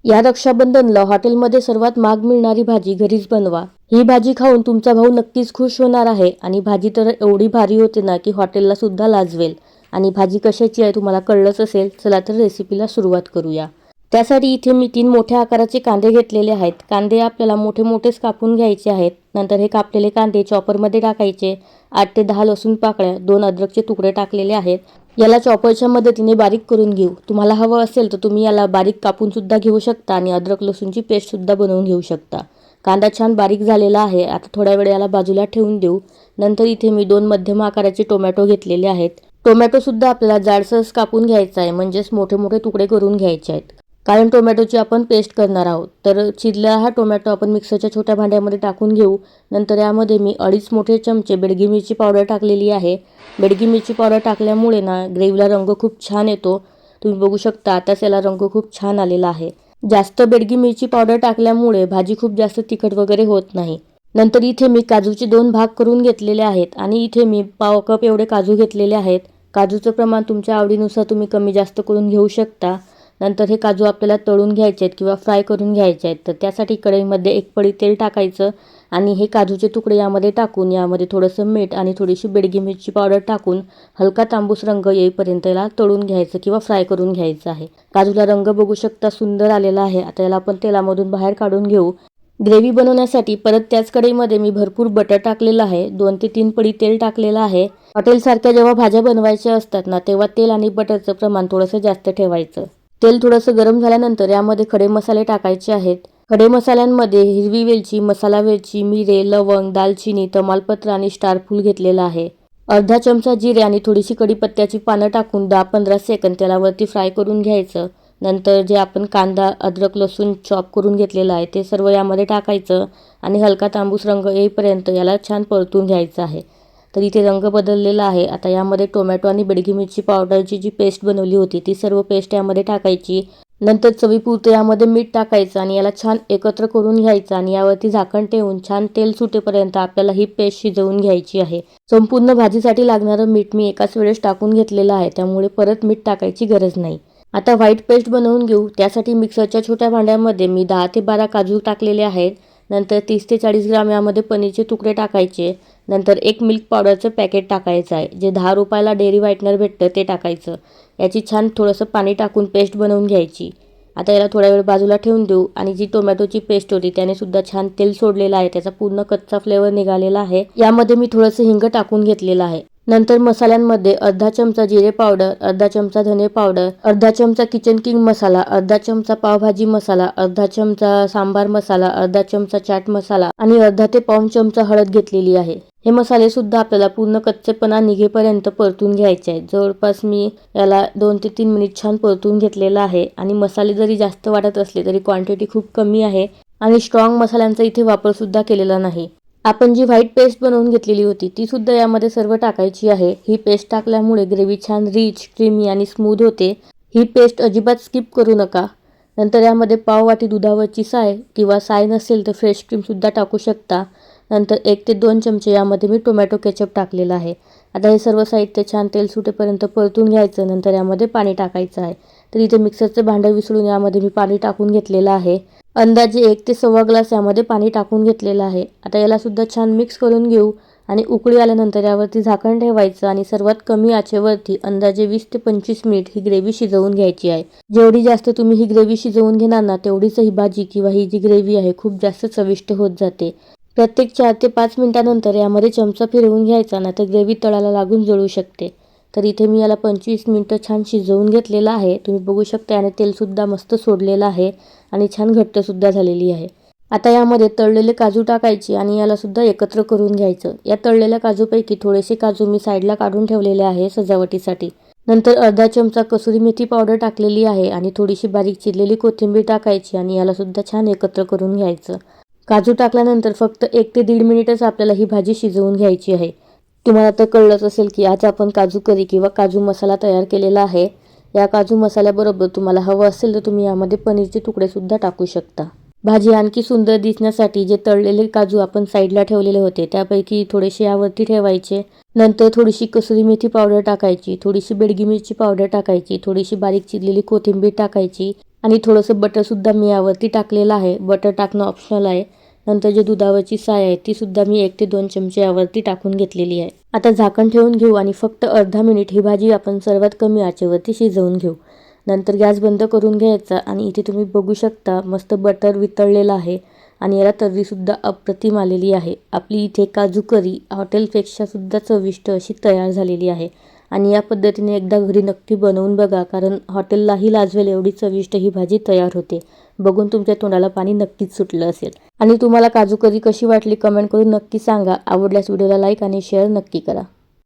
या रक्षाबंधनला हॉटेलमध्ये सर्वात महाग मिळणारी भाजी घरीच बनवा। ही भाजी खाऊन तुमचा भाऊ नक्कीच खुश होणार आहे आणि भाजी तर एवढी भारी होते ना की हॉटेलला सुद्धा लाजवेल। आणि भाजी कशाची आहे तुम्हाला कळलंच असेल। चला तर रेसिपीला सुरुवात करूया। त्यासाठी इथे मी 3 मोठ्या आकाराचे कांदे घेतलेले आहेत। कांदे आपल्याला मोठे मोठेच कापून घ्यायचे आहेत। नंतर हे कापलेले कांदे चॉपरमध्ये टाकायचे। 8 ते 10 लसूण पाकळ्या, 2 अद्रकचे तुकडे टाकलेले आहेत। याला चॉपरच्या मदतीने बारीक करून घेऊ। तुम्हाला हवं असेल तर तुम्ही याला बारीक कापून सुद्धा घेऊ शकता आणि अद्रक लसूणची पेस्ट सुद्धा बनवून घेऊ शकता। कांदा छान बारीक झालेला आहे। आता थोड्या वेळ याला बाजूला ठेवून देऊ। नंतर इथे मी 2 मध्यम आकाराचे टोमॅटो घेतलेले आहेत। टोमॅटो सुद्धा आपल्याला जाडसर कापून घ्यायचा आहे, म्हणजेच मोठे मोठे तुकडे करून घ्यायचे आहेत, कारण टोमॅटोची आपण पेस्ट करणार आहोत। तर चिरलेला हा टोमॅटो आपण मिक्सरच्या छोट्या भांड्यामध्ये टाकून घेऊ। नंतर यामध्ये मी 2.5 मोठे चमचे बेडगी मिरची पावडर टाकलेली आहे। बेडगी मिरची पावडर टाकल्यामुळे ना ग्रेव्हीला रंग खूप छान येतो। तुम्ही बघू शकता आताच याला रंग खूप छान आलेला आहे। जास्त बेडगी मिरची पावडर टाकल्यामुळे भाजी खूप जास्त तिखट वगैरे होत नाही। नंतर इथे मी काजूचे 2 भाग करून घेतलेले आहेत आणि इथे मी पाव कप एवढे काजू घेतलेले आहेत। काजूचं प्रमाण तुमच्या आवडीनुसार तुम्ही कमी जास्त करून घेऊ शकता। नंतर हे काजू आपल्याला तळून घ्यायचे आहेत किंवा फ्राय करून घ्यायचे आहेत। तर त्यासाठी कढईमध्ये 1 पळी तेल टाकायचं आणि हे काजूचे तुकडे यामध्ये टाकून यामध्ये थोडंसं मीठ आणि थोडीशी बेडगी मिरची पावडर टाकून हलका तांबूस रंग येईपर्यंत याला तळून घ्यायचं किंवा फ्राय करून घ्यायचं आहे। काजूला रंग बघू शकता सुंदर आलेला आहे। आता याला आपण तेलामधून बाहेर काढून घेऊ। ग्रेव्ही बनवण्यासाठी परत त्याच कढईमध्ये मी भरपूर बटर टाकलेलं आहे। 2 ते 3 पळी तेल टाकलेलं आहे। हॉटेलसारख्या जेव्हा भाज्या बनवायच्या असतात ना तेव्हा तेल आणि बटरचं प्रमाण थोडंसं जास्त ठेवायचं। तेल थोडंसं गरम झाल्यानंतर यामध्ये खडे मसाले टाकायचे आहेत। खडे मसाल्यांमध्ये हिरवी वेलची, मसाला वेलची, मिरे, लवंग, दालचिनी, तमालपत्र आणि स्टार फूल घेतलेला आहे। अर्धा चमचा जिरे आणि थोडीशी कढीपत्त्याची पानं टाकून 10-15 सेकंद तेलावरती फ्राय करून घ्यायचं। नंतर जे आपण कांदा, अद्रक, लसूण चॉप करून घेतलेलं आहे ते सर्व यामध्ये टाकायचं आणि हलका तांबूस रंग येईपर्यंत याला छान परतून घ्यायचं आहे। तर इथे रंग बदललेला आहे। आता यामध्ये टोमॅटो आणि बेडगी मिरची पावडरची जी पेस्ट बनवली होती ती सर्व पेस्ट यामध्ये टाकायची। नंतर चवीपुरतं यामध्ये मीठ टाकायचं आणि याला छान एकत्र करून घ्यायचं आणि यावरती झाकण ठेवून छान तेल सुटेपर्यंत आपल्याला ही पेस्ट शिजवून घ्यायची आहे। संपूर्ण भाजीसाठी लागणारं मीठ मी एकाच वेळेस टाकून घेतलेलं आहे, त्यामुळे परत मीठ टाकायची गरज नाही। आता व्हाईट पेस्ट बनवून घेऊ। त्यासाठी मिक्सरच्या छोट्या भांड्यामध्ये मी 10 ते 12 काजू टाकलेले आहेत। नंतर 30 ते 40 ग्राम यामध्ये पनीरचे तुकडे टाकायचे। नंतर 1 मिल्क पावडरचं पॅकेट टाकायचं आहे, जे 10 रुपयाला डेअरी व्हाईटनर भेटतं ते टाकायचं। याची छान थोडंसं पाणी टाकून पेस्ट बनवून घ्यायची। आता याला थोडा वेळ बाजूला ठेवून देऊ आणि जी टोमॅटोची पेस्ट होती त्याने सुद्धा छान तेल सोडलेलं आहे, त्याचा पूर्ण कच्चा फ्लेवर निघालेला आहे। यामध्ये मी थोडंसं हिंग टाकून घेतलेलं आहे। नंतर मसाल्यांमध्ये अर्धा चमचा जिरे पावडर, अर्धा चमचा धने पावडर, अर्धा चमचा किचन किंग मसाला, अर्धा चमचा पावभाजी मसाला, अर्धा चमचा सांबार मसाला, अर्धा चमचा चाट मसाला आणि अर्धा ते पाऊण चमचा हळद घेतलेली आहे। हे मसाले सुद्धा आपल्याला पूर्ण कच्चेपणा निघेपर्यंत परतून घ्यायचे आहेत। जवळपास मी याला 2 ते 3 मिनिट छान परतून घेतलेला आहे आणि मसाले जरी जास्त वाटत असले तरी क्वांटिटी खूप कमी आहे आणि स्ट्रॉंग मसाल्यांचा इथे वापर सुद्धा केलेला नाही। आपण जी व्हाईट पेस्ट बनवून घेतलेली होती ती सुद्धा यामध्ये सर्व टाकायची आहे। ही पेस्ट टाकल्यामुळे ग्रेव्ही छान रिच, क्रीमी आणि स्मूथ होते। ही पेस्ट अजिबात स्किप करू नका। नंतर यामध्ये पाव वाटी दुधावरची साय किंवा साय नसेल तर फ्रेश क्रीम सुद्धा टाकू शकता। नंतर 1 ते 2 चमचे यामध्ये मी टोमॅटो केचप टाकलेला आहे। आता हे सर्व साहित्य छान तेल सुटेपर्यंत परतून घ्यायचं। नंतर यामध्ये पाणी टाकायचं आहे। तर इथे मिक्सरचं भांडं विसळून यामध्ये मी पाणी टाकून घेतलेलं आहे। अंदाजे 1 ते सव्वा ग्लास यामध्ये पाणी टाकून घेतलेलं आहे। आता याला सुद्धा छान मिक्स करून घेऊ आणि उकळी आल्यानंतर यावरती झाकण ठेवायचं आणि सर्वात कमी आचेवरती अंदाजे 20 ते 25 मिनिट ही ग्रेव्ही शिजवून घ्यायची आहे। जेवढी जास्त तुम्ही ही ग्रेव्ही शिजवून घेणार ना तेवढीच ही भाजी किंवा ही जी ग्रेव्ही आहे खूप जास्त चविष्ट होत जाते। प्रत्येक 4 ते 5 मिनिटांनंतर यामध्ये चमचा फिरवून घ्यायचा, ना तर ग्रेव्ही तळाला लागून जळू शकते। तर इथे मी याला 25 मिनिटं छान शिजवून घेतलेलं आहे। तुम्ही बघू शकता याने तेलसुद्धा मस्त सोडलेलं आहे आणि छान घट्टसुद्धा झालेली आहे। आता यामध्ये तळलेले काजू टाकायचे आणि याला सुद्धा एकत्र करून घ्यायचं। या तळलेल्या काजूपैकी थोडेसे काजू मी साईडला काढून ठेवलेले आहे सजावटीसाठी। नंतर अर्धा चमचा कसुरी मेथी पावडर टाकलेली आहे आणि थोडीशी बारीक चिरलेली कोथिंबीर टाकायची आणि याला सुद्धा छान एकत्र करून घ्यायचं। काजू टाकल्यानंतर फक्त 1 ते 1.5 मिनिटच आपल्याला ही भाजी शिजवून घ्यायची आहे। तुम्हाला तर कळलंच असेल की आज आपण काजू करी किंवा काजू मसाला तयार केलेला आहे। या काजू मसाल्याबरोबर तुम्हाला हवं असेल तर तुम्ही यामध्ये पनीरचे तुकडे सुद्धा टाकू शकता। भाजी आणखी सुंदर दिसण्यासाठी जे तळलेले काजू आपण साईडला ठेवलेले होते त्यापैकी थोडेसे यावरती ठेवायचे. नंतर थोडीशी कसुरी मेथी पावडर टाकायची, थोडीशी बेडगी मिरची पावडर टाकायची, थोडीशी बारीक चिरलेली कोथिंबीर टाकायची आणि थोडंसं बटरसुद्धा मी यावरती टाकलेलं आहे. बटर टाकणं ऑप्शनल आहे. नंतर जे दुधावरची साय आहे ती सुद्धा मी 1 ते 2 चमचे यावरती टाकून घेतलेली आहे. आता झाकण ठेवून घेऊ आणि फक्त अर्धा मिनिट ही भाजी आपण सर्वात कमी आचेवरती शिजवून घेऊ. नंतर गॅस बंद करून घ्यायचा आणि इथे तुम्ही बघू शकता मस्त बटर वितळलेलं आहे आणि याला तर्रीसुद्धा अप्रतिम आलेली आहे. आपली इथे काजू करी हॉटेलपेक्षा सुद्धा चविष्ट अशी तयार झालेली आहे आणि या पद्धतीने एकदा घरी नक्की बनवून बघा, कारण हॉटेललाही लाजवेल एवढी चविष्ट ही भाजी तयार होते. बघून तुमच्या तोंडाला पाणी नक्कीच सुटलं असेल. आणि तुम्हाला काजू करी कशी वाटली कमेंट करून नक्की सांगा. आवडल्यास व्हिडिओला लाईक आणि शेअर नक्की करा.